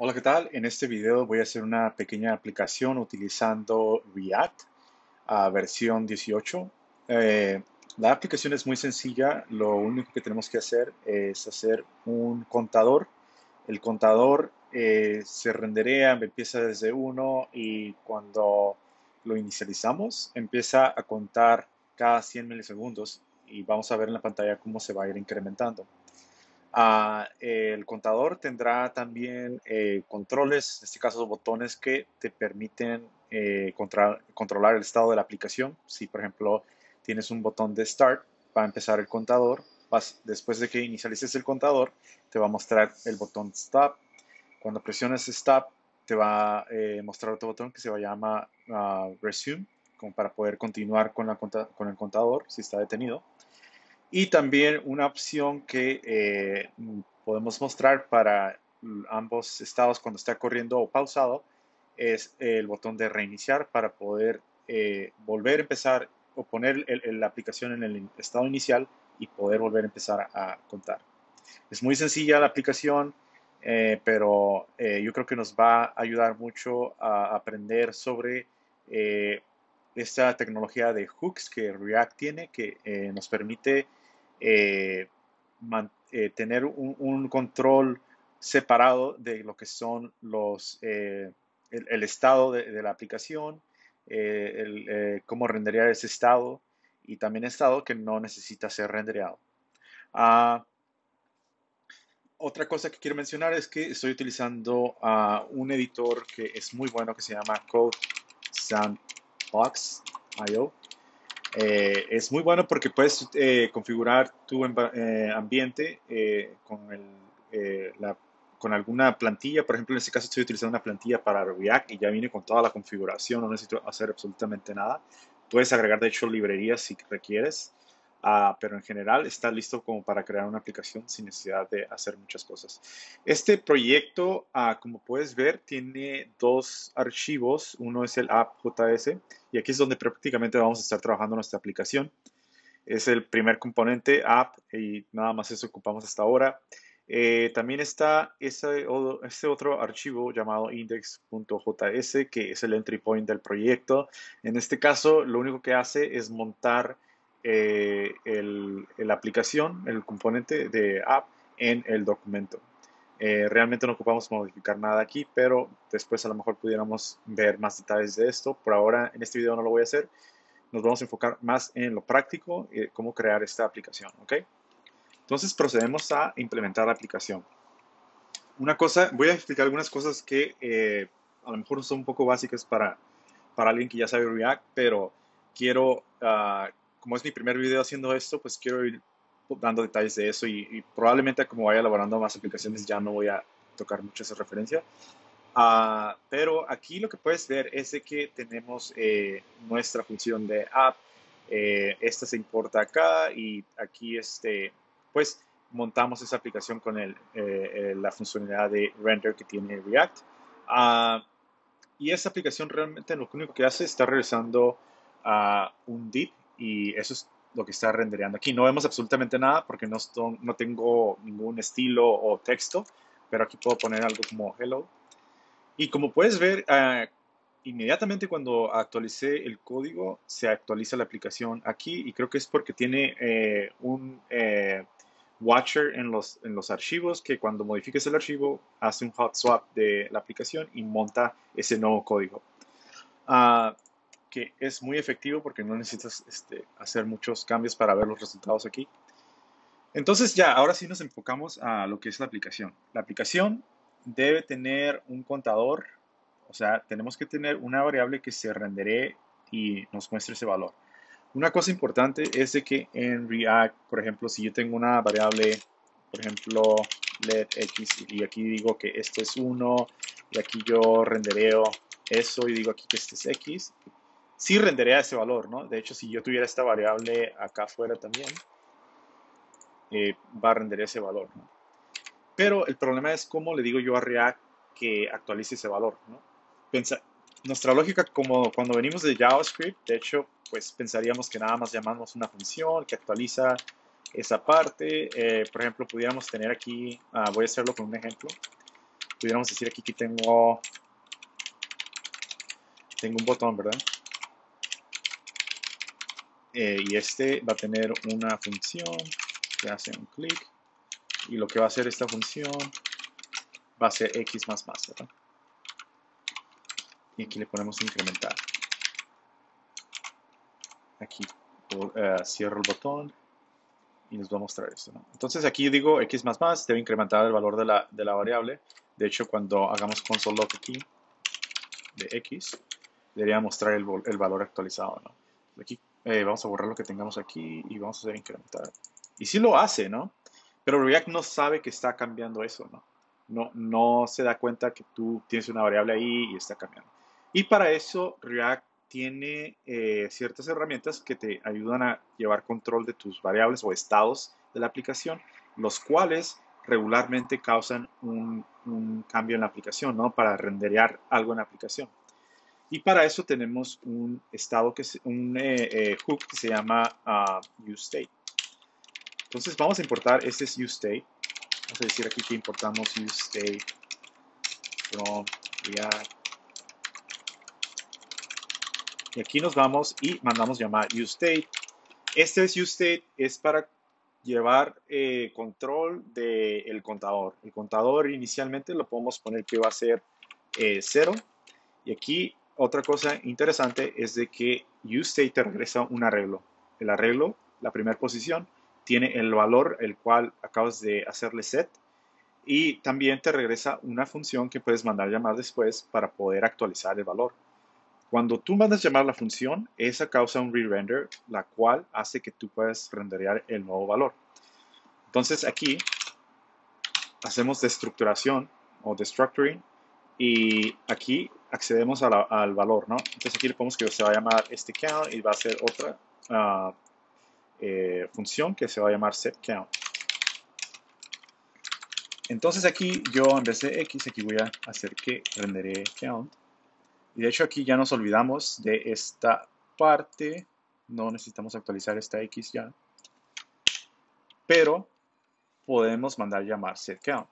Hola, ¿qué tal? En este video voy a hacer una pequeña aplicación utilizando React versión 18. La aplicación es muy sencilla. Lo único que tenemos que hacer es hacer un contador. El contador se renderea, empieza desde uno y cuando lo inicializamos empieza a contar cada 100 milisegundos y vamos a ver en la pantalla cómo se va a ir incrementando. El contador tendrá también controles, en este caso botones que te permiten controlar el estado de la aplicación. Si, por ejemplo, tienes un botón de Start, va a empezar el contador. Después de que inicialices el contador, te va a mostrar el botón Stop. Cuando presiones Stop, te va a mostrar otro botón que se va a llamar Resume, como para poder continuar con el contador si está detenido. Y también una opción que podemos mostrar para ambos estados cuando está corriendo o pausado es el botón de reiniciar para poder volver a empezar o poner la aplicación en el estado inicial y poder volver a empezar a contar. Es muy sencilla la aplicación, pero yo creo que nos va a ayudar mucho a aprender sobre eh, esta tecnología de hooks que React tiene, que nos permite eh, tener un control separado de lo que son el estado de la aplicación, cómo renderear ese estado y también estado que no necesita ser rendereado. Ah, Otra cosa que quiero mencionar es que estoy utilizando un editor que es muy bueno que se llama Code Sandbox.io. Es muy bueno porque puedes configurar tu ambiente con alguna plantilla. Por ejemplo, en este caso estoy utilizando una plantilla para React y ya viene con toda la configuración, no necesito hacer absolutamente nada. Puedes agregar, de hecho, librerías si requieres, pero en general está listo como para crear una aplicación sin necesidad de hacer muchas cosas. Este proyecto, como puedes ver, tiene dos archivos. Uno es el app.js y aquí es donde prácticamente vamos a estar trabajando nuestra aplicación. Es el primer componente, app, y nada más eso ocupamos hasta ahora. También está este otro archivo llamado index.js, que es el entry point del proyecto. En este caso, lo único que hace es montar la aplicación, el componente de app, en el documento. Realmente no ocupamos modificar nada aquí, pero después a lo mejor pudiéramos ver más detalles de esto. Por ahora, en este video no lo voy a hacer. Nos vamos a enfocar más en lo práctico, cómo crear esta aplicación, ¿ok? Entonces procedemos a implementar la aplicación. Una cosa, voy a explicar algunas cosas que a lo mejor son un poco básicas para alguien que ya sabe React, pero quiero, como es mi primer video haciendo esto, pues quiero ir dando detalles de eso y probablemente como vaya elaborando más aplicaciones ya no voy a tocar mucho esa referencia. Pero aquí lo que puedes ver es de que tenemos nuestra función de app. Esta se importa acá y aquí pues montamos esa aplicación con la funcionalidad de render que tiene React. Ah, y esa aplicación realmente lo único que hace es estar realizando un div y eso es lo que está rendereando aquí. No vemos absolutamente nada porque no tengo ningún estilo o texto, pero aquí puedo poner algo como hello. Y como puedes ver, inmediatamente cuando actualicé el código, se actualiza la aplicación aquí y creo que es porque tiene un watcher en los archivos que cuando modifiques el archivo hace un hot swap de la aplicación y monta ese nuevo código. Ah, que es muy efectivo porque no necesitas hacer muchos cambios para ver los resultados aquí. Entonces ya, ahora sí nos enfocamos a lo que es la aplicación. La aplicación debe tener un contador, o sea, tenemos que tener una variable que se renderee y nos muestre ese valor. Una cosa importante es de que en React, por ejemplo, si yo tengo una variable, por ejemplo, let x y aquí digo que este es 1 y aquí yo rendereo eso y digo aquí que este es x, sí renderea ese valor, ¿no? De hecho, si yo tuviera esta variable acá afuera también, va a renderear ese valor, ¿no? Pero el problema es cómo le digo yo a React que actualice ese valor, ¿no? Pensa, nuestra lógica, como cuando venimos de JavaScript, de hecho, pues pensaríamos que nada más llamamos una función que actualiza esa parte. Por ejemplo, pudiéramos tener aquí, voy a hacerlo con un ejemplo. pudiéramos decir aquí que tengo un botón, ¿verdad? Y este va a tener una función que hace un clic, y lo que va a hacer esta función va a ser x más más, ¿verdad? Y aquí le ponemos incrementar. Aquí cierro el botón y nos va a mostrar esto, ¿no? Entonces aquí yo digo x más más debe incrementar el valor de la variable. De hecho, cuando hagamos console log aquí de x, debería mostrar el valor actualizado, ¿no? Aquí vamos a borrar lo que tengamos aquí y vamos a hacer incrementar. Y sí lo hace, ¿no? Pero React no sabe que está cambiando eso, ¿no? No se da cuenta que tú tienes una variable ahí y está cambiando. Y para eso React tiene ciertas herramientas que te ayudan a llevar control de tus variables o estados de la aplicación, los cuales regularmente causan un cambio en la aplicación, ¿no? Para renderear algo en la aplicación. Y para eso tenemos un estado hook que se llama useState. Entonces vamos a importar este es useState. Vamos a decir aquí que importamos useState from React. Y aquí nos vamos y mandamos llamar useState. Este es useState, es para llevar control del contador. El contador inicialmente lo podemos poner que va a ser 0. Y aquí otra cosa interesante es de que useState te regresa un arreglo. El arreglo, la primera posición, tiene el valor el cual acabas de hacerle set. Y también te regresa una función que puedes mandar llamar después para poder actualizar el valor. Cuando tú mandas llamar la función, esa causa un re-render, la cual hace que tú puedas renderear el nuevo valor. Entonces aquí hacemos destructuración o destructuring y aquí accedemos al valor, ¿no? Entonces aquí le ponemos que se va a llamar este count y va a ser otra función que se va a llamar setCount. Entonces aquí yo en vez de x, aquí voy a hacer que renderee count. Y de hecho aquí ya nos olvidamos de esta parte. No necesitamos actualizar esta x ya. Pero podemos mandar llamar setCount.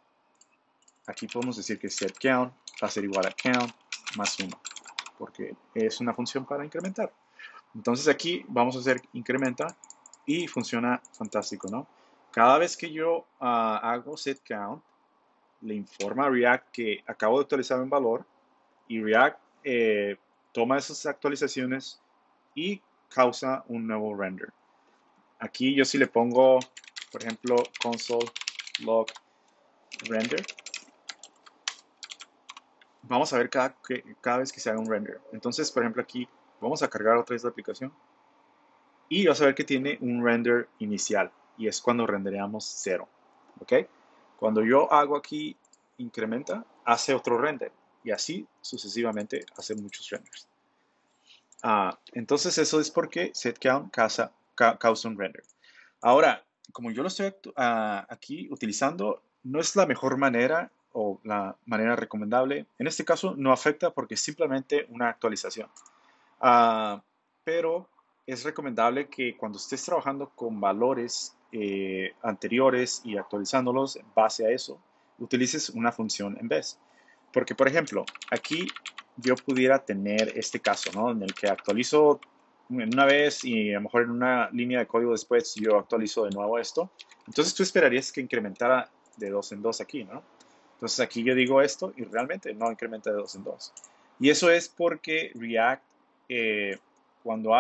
Aquí podemos decir que setCount va a ser igual a count más 1. Porque es una función para incrementar. Entonces aquí vamos a hacer incrementa y funciona fantástico, ¿no? Cada vez que yo hago setCount, le informa a React que acabo de actualizar un valor y React toma esas actualizaciones y causa un nuevo render. Aquí yo sí le pongo, por ejemplo, console log render. Vamos a ver cada vez que se haga un render. Entonces, por ejemplo, aquí vamos a cargar otra vez la aplicación y vas a ver que tiene un render inicial y es cuando rendereamos 0. ¿Ok? Cuando yo hago aquí incrementa, hace otro render y así sucesivamente hace muchos renders. Entonces eso es porque setCount causa un render. Ahora, como yo lo estoy aquí utilizando, no es la mejor manera o la manera recomendable. En este caso no afecta porque es simplemente una actualización. Pero es recomendable que cuando estés trabajando con valores anteriores y actualizándolos en base a eso, utilices una función en vez. Porque, por ejemplo, aquí yo pudiera tener este caso, ¿no? En el que actualizo en una vez y a lo mejor en una línea de código después yo actualizo de nuevo esto. Entonces tú esperarías que incrementara de 2 en 2 aquí, ¿no? Entonces aquí yo digo esto y realmente no incrementa de 2 en 2. Y eso es porque React, eh, cuando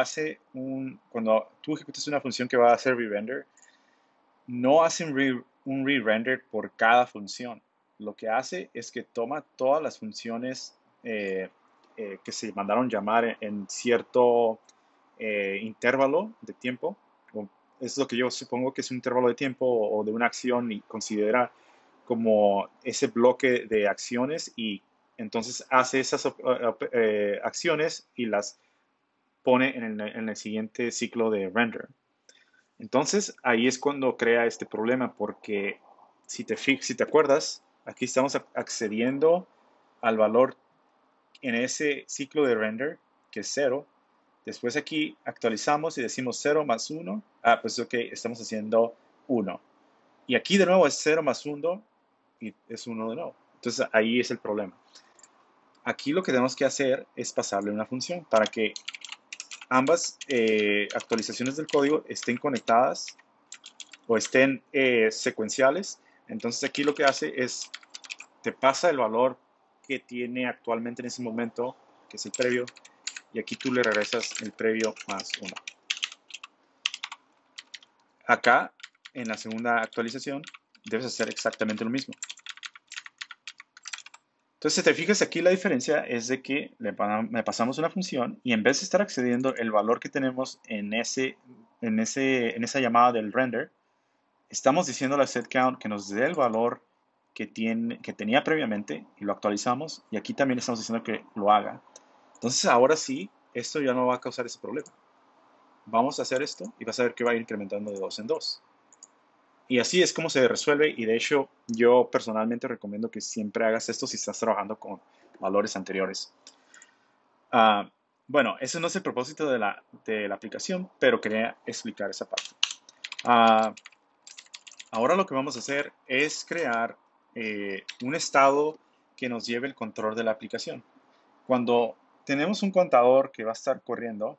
tú ejecutas una función que va a hacer re-render, no hace un re-render por cada función. Lo que hace es que toma todas las funciones que se mandaron llamar en cierto intervalo de tiempo. Es lo que yo supongo que es un intervalo de tiempo o de una acción y considera como ese bloque de acciones y entonces hace esas acciones y las pone en el siguiente ciclo de render. Entonces ahí es cuando crea este problema porque si te acuerdas, aquí estamos accediendo al valor en ese ciclo de render que es 0. Después aquí actualizamos y decimos 0 más 1. Pues ok, estamos haciendo 1. Y aquí de nuevo es 0 más 1 y es 1 de nuevo. Entonces ahí es el problema. Aquí lo que tenemos que hacer es pasarle una función para que ambas actualizaciones del código estén conectadas o estén secuenciales. Entonces aquí lo que hace es, te pasa el valor que tiene actualmente en ese momento, que es el previo, y aquí tú le regresas el previo más 1. Acá, en la segunda actualización, debes hacer exactamente lo mismo. Entonces, si te fijas aquí, la diferencia es de que le pasamos una función y en vez de estar accediendo el valor que tenemos en esa llamada del render, estamos diciendo a la setCount que nos dé el valor que tenía previamente y lo actualizamos, y aquí también estamos diciendo que lo haga. Entonces, ahora sí, esto ya no va a causar ese problema. Vamos a hacer esto y vas a ver que va a ir incrementando de 2 en 2. Y así es como se resuelve, y de hecho yo personalmente recomiendo que siempre hagas esto si estás trabajando con valores anteriores. Ah, bueno, ese no es el propósito de la aplicación, pero quería explicar esa parte. Ah, ahora lo que vamos a hacer es crear un estado que nos lleve el control de la aplicación. Cuando tenemos un contador que va a estar corriendo,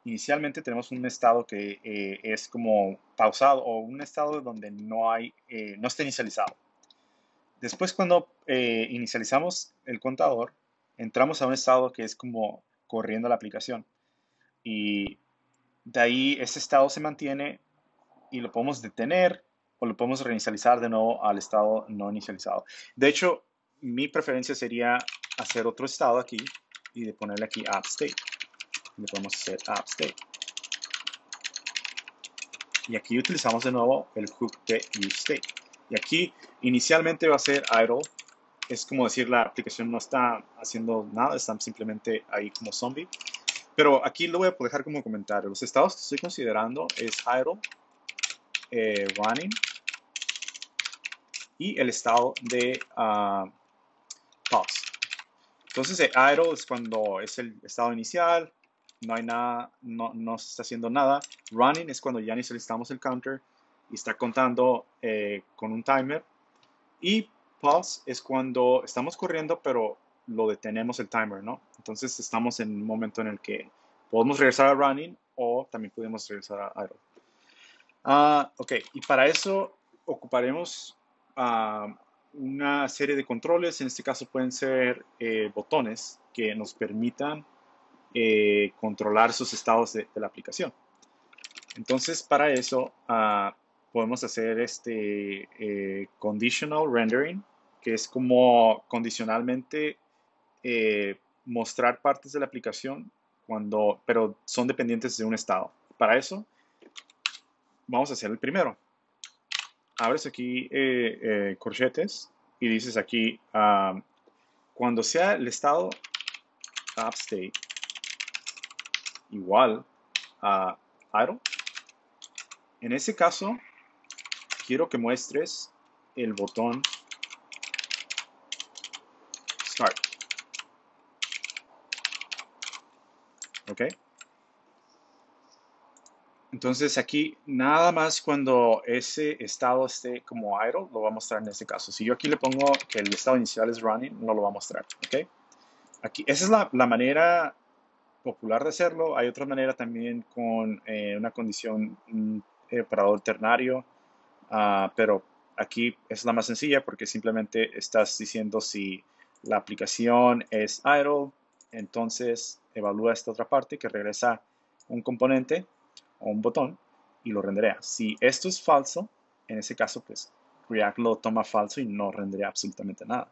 inicialmente tenemos un estado que es como pausado, o un estado donde no está inicializado. Después, cuando inicializamos el contador, entramos a un estado que es como corriendo la aplicación. Y de ahí ese estado se mantiene y lo podemos detener o lo podemos reinicializar de nuevo al estado no inicializado. De hecho, mi preferencia sería hacer otro estado aquí y de ponerle aquí app state. Le podemos hacer app state. Y aquí utilizamos de nuevo el hook de useState. Y aquí inicialmente va a ser idle. Es como decir, la aplicación no está haciendo nada, están simplemente ahí como zombie. Pero aquí lo voy a dejar como comentario. Los estados que estoy considerando es idle, running y el estado de pause. Entonces, idle es cuando es el estado inicial, no hay nada, no se está haciendo nada. Running es cuando ya necesitamos el counter y está contando con un timer. Y pause es cuando estamos corriendo, pero lo detenemos el timer, ¿no? Entonces estamos en un momento en el que podemos regresar a running o también podemos regresar a idle. Ok, y para eso ocuparemos una serie de controles. En este caso pueden ser botones que nos permitan controlar esos estados de la aplicación. Entonces, para eso podemos hacer este conditional rendering, que es como condicionalmente mostrar partes de la aplicación pero son dependientes de un estado. Para eso, vamos a hacer el primero. Abres aquí corchetes y dices aquí, cuando sea el estado app state igual a idle, en ese caso quiero que muestres el botón start. ¿Ok? Entonces aquí nada más cuando ese estado esté como idle lo va a mostrar en este caso. Si yo aquí le pongo que el estado inicial es running, no lo va a mostrar. ¿Ok? Aquí, esa es la manera popular de hacerlo. Hay otra manera también con una condición, un operador ternario, pero aquí es la más sencilla porque simplemente estás diciendo si la aplicación es idle, entonces evalúa esta otra parte que regresa un componente o un botón y lo renderea. Si esto es falso, en ese caso pues React lo toma falso y no renderea absolutamente nada.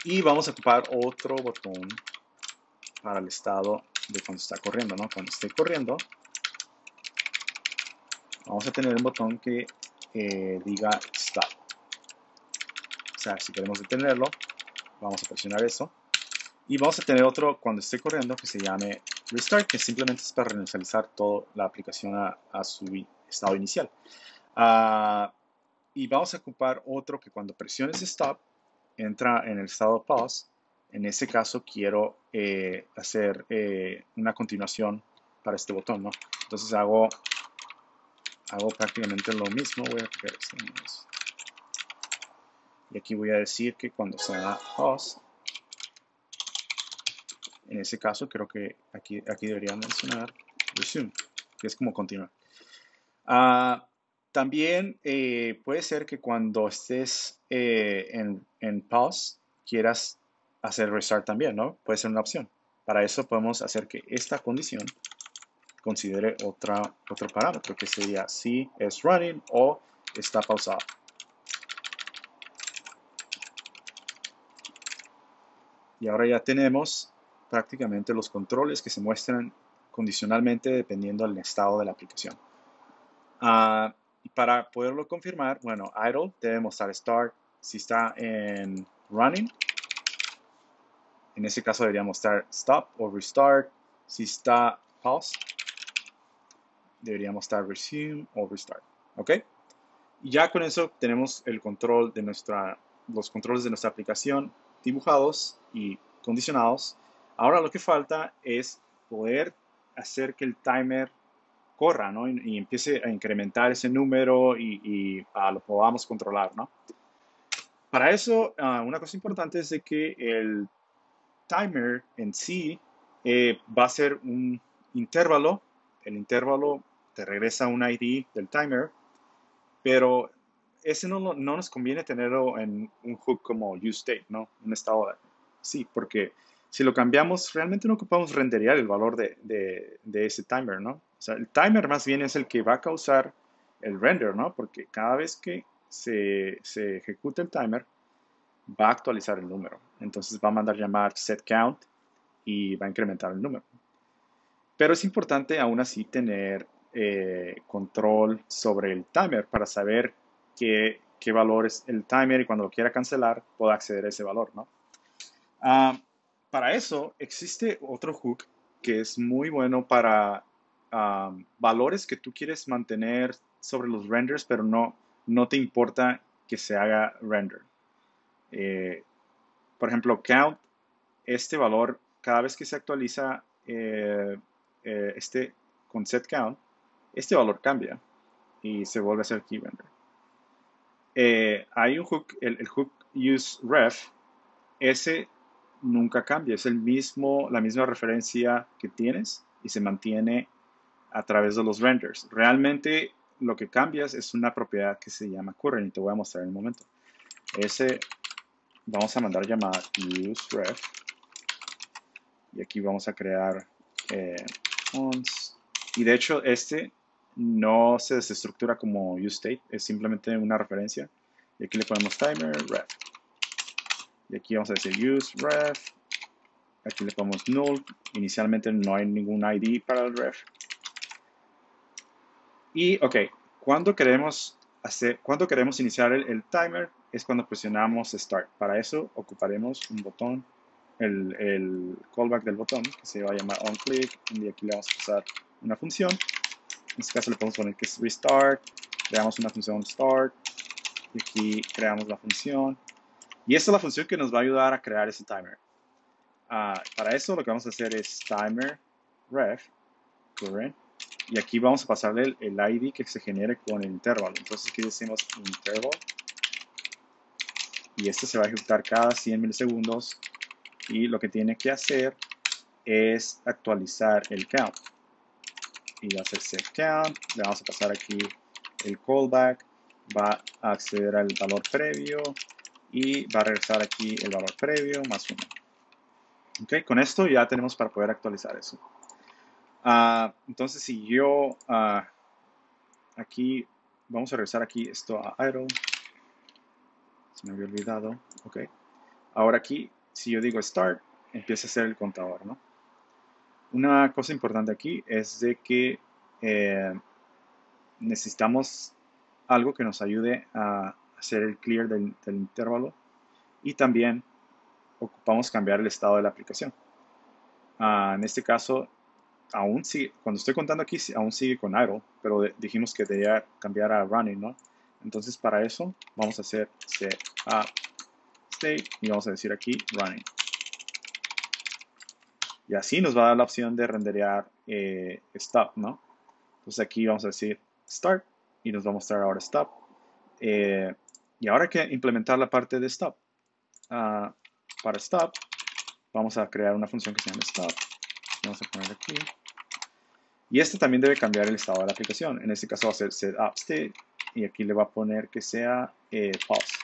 Y vamos a ocupar otro botón para el estado de cuando está corriendo, ¿no? Cuando esté corriendo, vamos a tener un botón que diga stop. O sea, si queremos detenerlo, vamos a presionar eso. Y vamos a tener otro cuando esté corriendo que se llame restart, que simplemente es para reinicializar toda la aplicación a su estado inicial. Y vamos a ocupar otro que cuando presiones stop, entra en el estado pause. En ese caso quiero hacer una continuación para este botón, ¿no? Entonces hago prácticamente lo mismo. Voy a copiar esto. Y aquí voy a decir que cuando sea pause, en ese caso creo que aquí debería mencionar resume, que es como continuar. También puede ser que cuando estés en pause quieras hacer restart también, ¿no? Puede ser una opción. Para eso podemos hacer que esta condición considere otro parámetro, que sería si es running o está pausado. Y ahora ya tenemos prácticamente los controles que se muestran condicionalmente dependiendo del estado de la aplicación. Y para poderlo confirmar, bueno, idle debe mostrar start. Si está en running, en ese caso debería mostrar stop o restart. Si está pause, debería mostrar resume o restart. ¿Ok? Y ya con eso tenemos el control de los controles de nuestra aplicación dibujados y condicionados. Ahora lo que falta es poder hacer que el timer corra, ¿no? Y empiece a incrementar ese número y lo podamos controlar, ¿no? Para eso, una cosa importante es de que el timer en sí va a ser un intervalo. El intervalo te regresa un ID del timer, pero ese no nos conviene tenerlo en un hook como useState, ¿no? Un estado sí, porque si lo cambiamos, realmente no ocupamos renderear el valor de ese timer, ¿no? O sea, el timer más bien es el que va a causar el render, ¿no? Porque cada vez que se ejecuta el timer, va a actualizar el número. Entonces va a mandar llamar setCount y va a incrementar el número. Pero es importante aún así tener control sobre el timer para saber qué valor es el timer y cuando lo quiera cancelar pueda acceder a ese valor, ¿no? Para eso existe otro hook que es muy bueno para valores que tú quieres mantener sobre los renders, pero no te importa que se haga render. Por ejemplo, count, este valor, cada vez que se actualiza con setCount, este valor cambia y se vuelve a ser key render. Hay un hook, el hook useRef, ese nunca cambia, es la misma referencia que tienes y se mantiene a través de los renders. Realmente lo que cambias es una propiedad que se llama current y te voy a mostrar en un momento. Ese vamos a mandar llamar useRef y aquí vamos a crear once. Y de hecho este no se desestructura como useState, es simplemente una referencia. Y aquí le ponemos timer ref. Y aquí vamos a decir useRef. Aquí le ponemos null. Inicialmente no hay ningún ID para el ref. Y ok, cuando queremos iniciar el timer es cuando presionamos start. Para eso ocuparemos un botón, el callback del botón que se va a llamar onClick y aquí le vamos a usar una función. En este caso le podemos poner que es restart, creamos una función start y aquí creamos la función. Y esta es la función que nos va a ayudar a crear ese timer. Para eso lo que vamos a hacer es timer ref current y aquí vamos a pasarle el ID que se genere con el intervalo. Entonces aquí decimos interval y este se va a ejecutar cada 100 milisegundos y lo que tiene que hacer es actualizar el count y va a ser setCount. Le vamos a pasar aquí el callback, va a acceder al valor previo y va a regresar aquí el valor previo más 1. Ok, con esto ya tenemos para poder actualizar eso. Entonces si yo aquí vamos a regresar aquí esto a idle, se me había olvidado. Ok, ahora aquí si yo digo start empieza a ser el contador, ¿no? Una cosa importante aquí es de que necesitamos algo que nos ayude a hacer el clear del intervalo y también ocupamos cambiar el estado de la aplicación. En este caso, aún sigue, cuando estoy contando aquí, aún sigue con idle, pero dijimos que debía cambiar a running, ¿no? Entonces, para eso, vamos a hacer set up state y vamos a decir aquí running. Y así nos va a dar la opción de renderear stop, ¿no? Entonces aquí vamos a decir start y nos va a mostrar ahora stop. Y ahora hay que implementar la parte de stop. Para stop, vamos a crear una función que se llama stop. Vamos a poner aquí. Y este también debe cambiar el estado de la aplicación. En este caso va a ser setUpState. Y aquí le va a poner que sea false.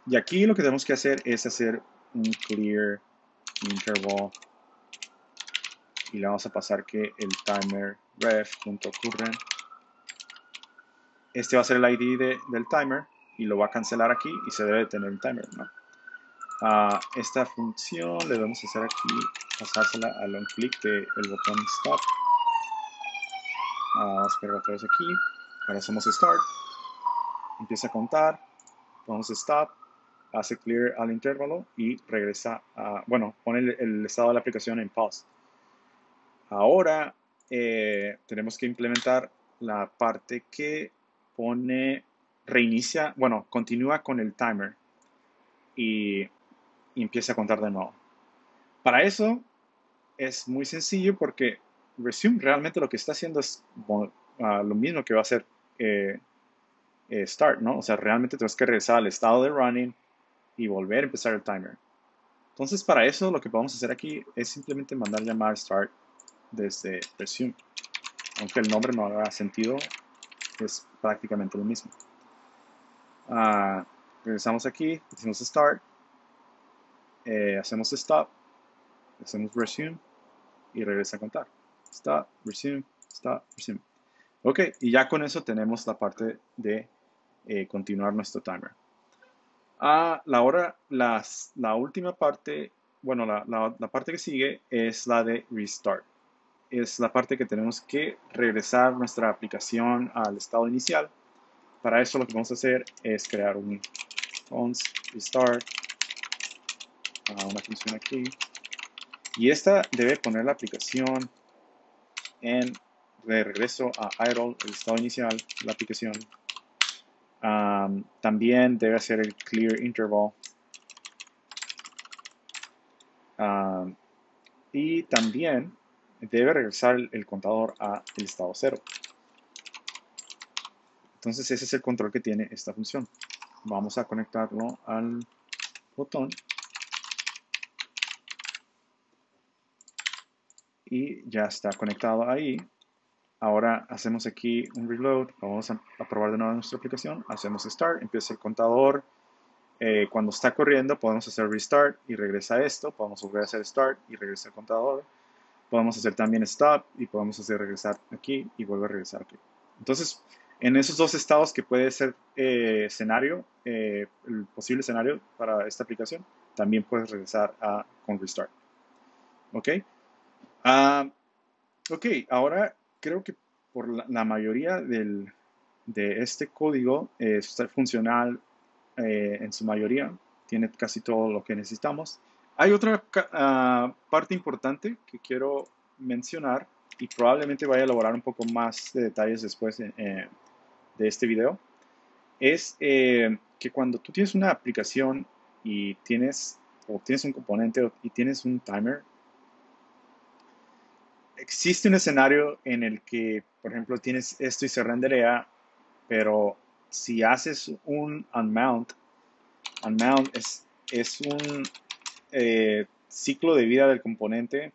Y aquí lo que tenemos que hacer es hacer un clear interval. Y le vamos a pasar que el timer ref.current. Este va a ser el ID del timer. Y lo va a cancelar aquí y se debe tener el timer, ¿no? Esta función le vamos a hacer aquí, pasársela al un clic del botón stop. Vamos a esperar otra vez aquí. Ahora hacemos start. Empieza a contar. Vamos a stop. Hace clear al intervalo y regresa a, bueno, pone el estado de la aplicación en pause. Ahora tenemos que implementar la parte que reinicia, bueno, continúa con el timer y empieza a contar de nuevo. Para eso es muy sencillo porque resume realmente lo que está haciendo es lo mismo que va a hacer start, ¿no? O sea, realmente tenemos que regresar al estado de running y volver a empezar el timer. Entonces, para eso lo que podemos hacer aquí es simplemente mandar llamar start desde resume. Aunque el nombre no haga sentido, es prácticamente lo mismo. Regresamos aquí, decimos start, hacemos stop, hacemos resume y regresa a contar. Stop, resume, stop, resume. Ok, y ya con eso tenemos la parte de continuar nuestro timer. La última parte, bueno, la parte que sigue es la de restart. Es la parte que tenemos que regresar nuestra aplicación al estado inicial. Para eso lo que vamos a hacer es crear un once restart, una función aquí. Y esta debe poner la aplicación de regreso a idle, el estado inicial, la aplicación. También debe hacer el clear interval. Y también debe regresar el contador al estado 0. Entonces ese es el control que tiene esta función. Vamos a conectarlo al botón. Y ya está conectado ahí. Ahora hacemos aquí un reload. Vamos a probar de nuevo nuestra aplicación. Hacemos start, empieza el contador. Cuando está corriendo podemos hacer restart y regresa a esto. Podemos volver a hacer start y regresa al contador. Podemos hacer también stop y podemos hacer regresar aquí y volver a regresar aquí. Entonces, en esos dos estados que puede ser escenario, el posible escenario para esta aplicación, también puedes regresar con restart. ¿Ok? Ok, ahora creo que por la mayoría de este código está funcional en su mayoría, tiene casi todo lo que necesitamos. Hay otra parte importante que quiero mencionar y probablemente vaya a elaborar un poco más de detalles después de este video. Es que cuando tú tienes una aplicación y tienes un componente y tienes un timer, existe un escenario en el que, por ejemplo, tienes esto y se renderea, pero si haces un unmount es un ciclo de vida del componente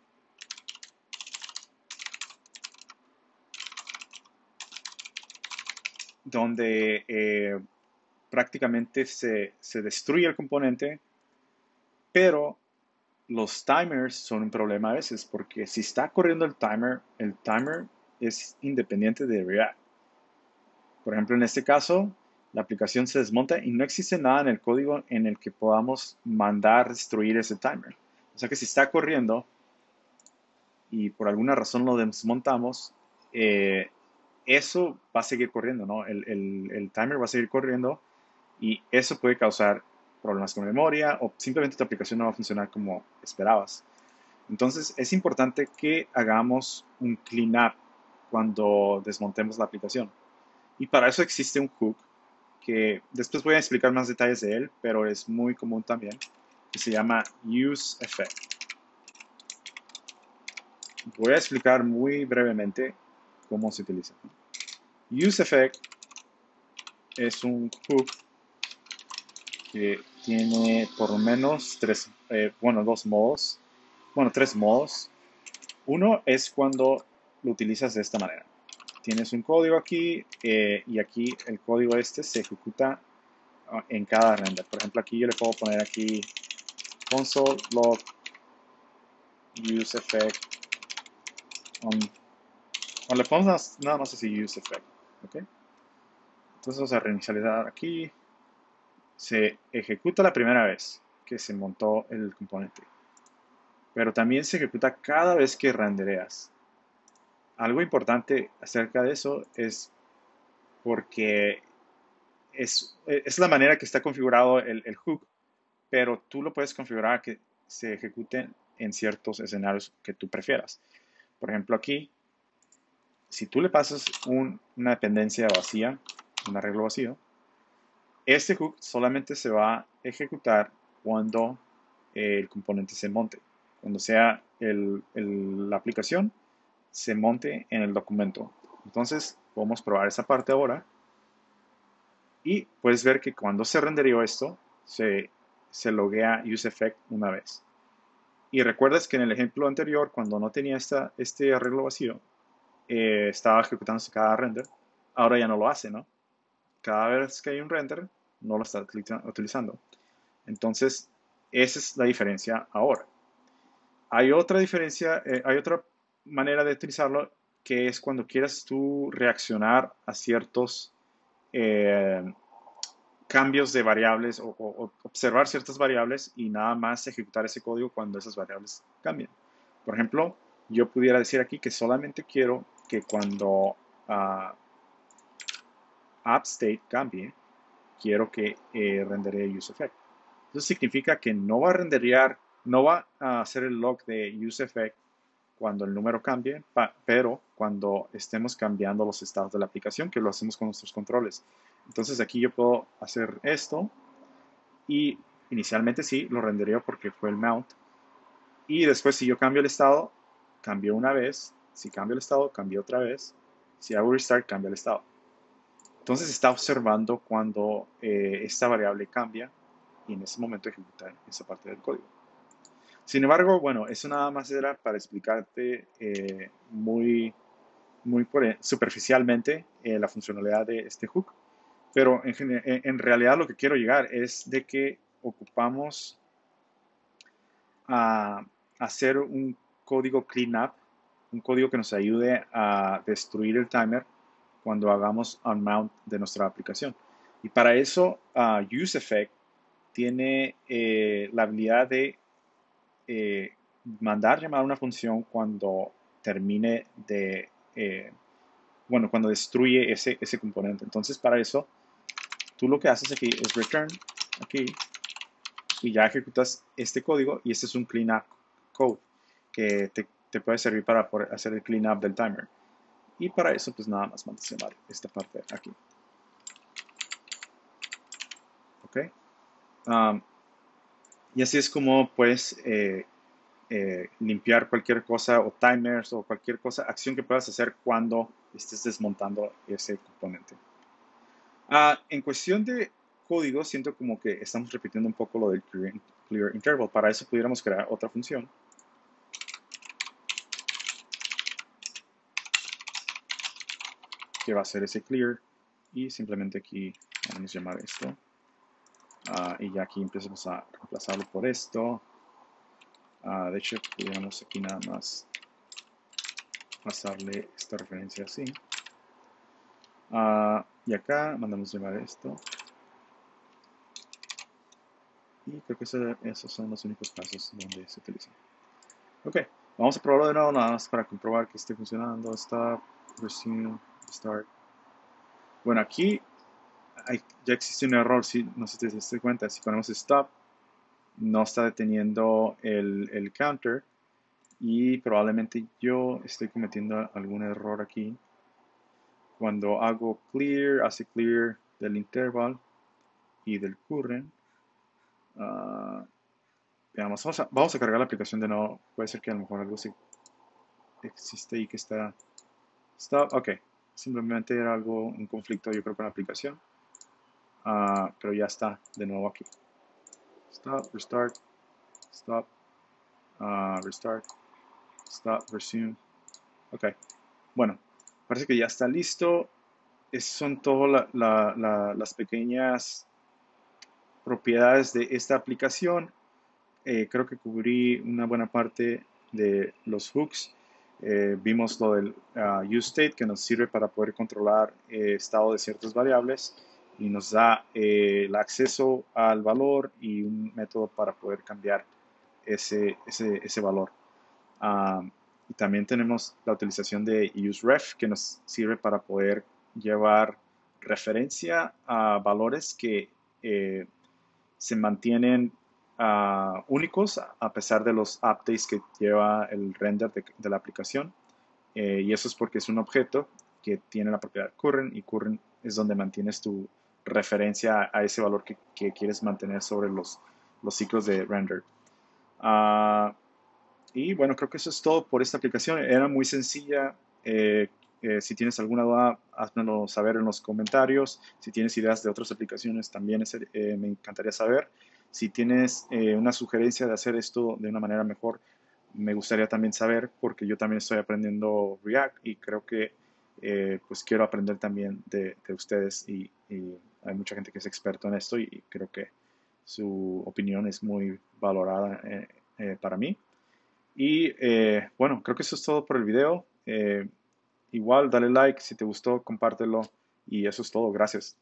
donde prácticamente se destruye el componente, pero los timers son un problema a veces, porque si está corriendo el timer es independiente de React. Por ejemplo, en este caso, la aplicación se desmonta y no existe nada en el código en el que podamos mandar destruir ese timer. O sea que si está corriendo y por alguna razón lo desmontamos, eso va a seguir corriendo, ¿no? El timer va a seguir corriendo y eso puede causar problemas con memoria o simplemente tu aplicación no va a funcionar como esperabas. Entonces es importante que hagamos un cleanup cuando desmontemos la aplicación. Y para eso existe un hook que después voy a explicar más detalles de él, pero es muy común también, que se llama useEffect. Voy a explicar muy brevemente cómo se utiliza. useEffect es un hook que tiene por lo menos dos modos, bueno, tres modos. Uno es cuando lo utilizas de esta manera. Tienes un código aquí y aquí el código este se ejecuta en cada render. Por ejemplo, aquí yo le puedo poner aquí console log useEffect on, o le ponemos nada más así useEffect, ¿ok? Entonces vamos a reinicializar aquí. Se ejecuta la primera vez que se montó el componente, pero también se ejecuta cada vez que rendereas. Algo importante acerca de eso es porque es la manera que está configurado el hook, pero tú lo puedes configurar que se ejecute en ciertos escenarios que tú prefieras. Por ejemplo, aquí, si tú le pasas una dependencia vacía, un arreglo vacío, este hook solamente se va a ejecutar cuando el componente se monte. Cuando sea la aplicación, se monte en el documento. Entonces, podemos probar esa parte ahora. Y puedes ver que cuando se renderió esto, se loguea useEffect una vez. Y recuerdas que en el ejemplo anterior, cuando no tenía este arreglo vacío, estaba ejecutándose cada render. Ahora ya no lo hace, ¿no? Cada vez que hay un render, no lo está utilizando. Entonces, esa es la diferencia ahora. Hay otra diferencia, hay otra manera de utilizarlo que es cuando quieras tú reaccionar a ciertos eh, cambios de variables o observar ciertas variables y nada más ejecutar ese código cuando esas variables cambian. Por ejemplo, yo pudiera decir aquí que solamente quiero que cuando app state cambie, quiero que renderee useEffect. Eso significa que no va a renderear, no va a hacer el log de useEffect cuando el número cambie, pero cuando estemos cambiando los estados de la aplicación, que lo hacemos con nuestros controles. Entonces aquí yo puedo hacer esto y inicialmente sí, lo rendereo porque fue el mount. Y después si yo cambio el estado, cambió una vez. Si cambio el estado, cambió otra vez. Si hago restart, cambia el estado. Entonces está observando cuando esta variable cambia y en ese momento ejecutar esa parte del código. Sin embargo, bueno, eso nada más era para explicarte muy superficialmente la funcionalidad de este hook. Pero en realidad lo que quiero llegar es de que ocupamos a hacer un código cleanup, un código que nos ayude a destruir el timer cuando hagamos unmount de nuestra aplicación. Y para eso, useEffect tiene la habilidad de mandar llamar a una función cuando termine cuando destruye ese componente. Entonces, para eso, tú lo que haces aquí es return, aquí, y ya ejecutas este código, y este es un cleanup code que te puede servir para poder hacer el cleanup del timer. Y para eso, pues nada más mandas llamar esta parte aquí. ¿Ok? Y así es como puedes limpiar cualquier cosa o timers o cualquier cosa, acción que puedas hacer cuando estés desmontando ese componente. En cuestión de código, siento como que estamos repitiendo un poco lo del clear interval. Para eso pudiéramos crear otra función que va a ser ese clear y simplemente aquí vamos a llamar esto. Y ya aquí empezamos a reemplazarlo por esto. De hecho, pudiéramos aquí nada más pasarle esta referencia así. Y acá mandamos llamar esto. Y creo que esos son los únicos casos donde se utiliza. Ok, vamos a probarlo de nuevo nada más para comprobar que esté funcionando. Stop, resume, start. Bueno, aquí ya existe un error, si no sé si te diste cuenta. Si ponemos stop, no está deteniendo el counter. Y probablemente yo estoy cometiendo algún error aquí. Cuando hago clear, hace clear del interval y del current. Veamos, vamos a cargar la aplicación de nuevo. Puede ser que a lo mejor algo existe ahí que está. Stop, ok. simplemente era algo, un conflicto yo creo con la aplicación. Pero ya está de nuevo aquí. Stop, restart, stop, restart, stop, resume. Ok, bueno, parece que ya está listo. Esas son todas las pequeñas propiedades de esta aplicación. Creo que cubrí una buena parte de los hooks. Vimos lo del useState que nos sirve para poder controlar estado de ciertas variables y nos da el acceso al valor y un método para poder cambiar ese valor. Ah, y también tenemos la utilización de useRef que nos sirve para poder llevar referencia a valores que eh, se mantienen únicos a pesar de los updates que lleva el render de la aplicación. Y eso es porque es un objeto que tiene la propiedad current y current es donde mantienes tu referencia a ese valor que quieres mantener sobre los ciclos de render. Uh, y bueno, creo que eso es todo por esta aplicación. Era muy sencilla. Si tienes alguna duda, házmelo saber en los comentarios. Si tienes ideas de otras aplicaciones, también me encantaría saber. Si tienes una sugerencia de hacer esto de una manera mejor, me gustaría también saber, porque yo también estoy aprendiendo React y creo que pues quiero aprender también de ustedes y hay mucha gente que es experto en esto y creo que su opinión es muy valorada para mí. Y bueno, creo que eso es todo por el video. Igual, dale like si te gustó, compártelo y eso es todo. Gracias.